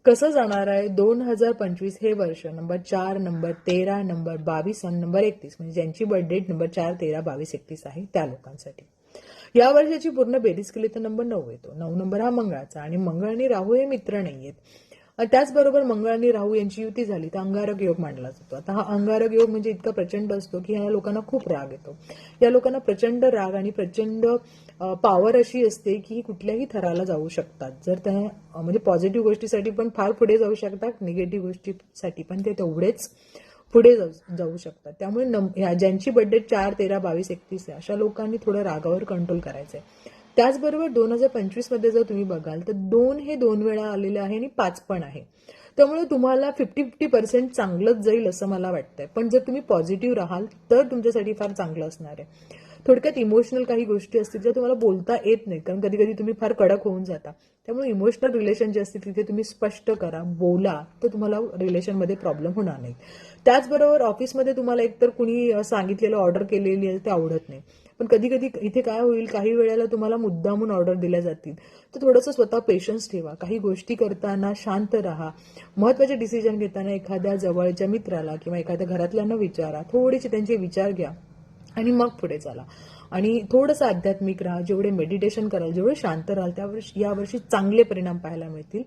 कसं जाणार आहे 2025 हे वर्ष? नंबर 4, नंबर 13, नंबर 22 आणि नंबर 31, म्हणजे ज्यांची बर्थ डेट नंबर 4, 13, 22, 31 आहे त्या लोकांसाठी. या वर्षाची पूर्ण बेरीज केली तर नंबर 9 येतो. 9 नंबर हा मंगळाचा, आणि मंगळ आणि राहू हे मित्र नाहीयेत. त्याचबरोबर मंगळ आणि राहू यांची युती झाली तर अंगारक योग मानला जातो. आता हा अंगारक योग म्हणजे इतका प्रचंड असतो की या लोकांना खूप राग येतो. या लोकांना प्रचंड राग आणि प्रचंड पॉवर अशी असते की कुठल्याही थराला जाऊ शकतात. जर त्या म्हणजे पॉझिटिव्ह गोष्टीसाठी पण फार पुढे जाऊ शकतात, निगेटिव्ह गोष्टीसाठी पण ते तेवढेच पुढे जाऊ शकतात. त्यामुळे ज्यांची बर्थडे 4, 13, 22, 31 आहे अशा लोकांनी थोडं रागावर कंट्रोल करायचंय. त्याचबरोबर 2025 मध्ये जर तुम्ही बघाल तर 2 हे 2 वेळा आलेले आहे आणि 5 पण आहे. त्यामुळे तुम्हाला 50-50% चांगलंच जाईल असं मला वाटतंय. पण जर तुम्ही पॉझिटिव्ह राहाल तर तुमच्यासाठी फार चांगलं असणार आहे. थोडक्यात इमोशनल काही गोष्टी असतील ज्या तुम्हाला बोलता येत नाहीत, कारण कधी कधी तुम्ही फार कडक होऊन जाता. त्यामुळे इमोशनल रिलेशन जे असतील तिथे तुम्ही स्पष्ट करा, बोला, तर तुम्हाला रिलेशनमध्ये प्रॉब्लेम होणार नाही. त्याचबरोबर ऑफिसमध्ये तुम्हाला एकतर कुणी सांगितलेलं ऑर्डर केलेली आहे ते आवडत नाही. पण कधी कधी इथे काय होईल, काही वेळेला तुम्हाला मुद्दामून ऑर्डर दिल्या जातील, तर थोडंसं स्वतः पेशन्स ठेवा. काही गोष्टी करताना शांत राहा. महत्वाचे डिसिजन घेताना एखाद्या जवळच्या मित्राला किंवा एखाद्या घरातल्यांना विचारा, थोडेसे त्यांचे विचार घ्या आणि मग पुढे चाला. आणि थोडंसं आध्यात्मिक राहा. जेवढे मेडिटेशन कराल, जेवढे शांत राहाल, यावर्षी चांगले परिणाम पाहायला मिळतील.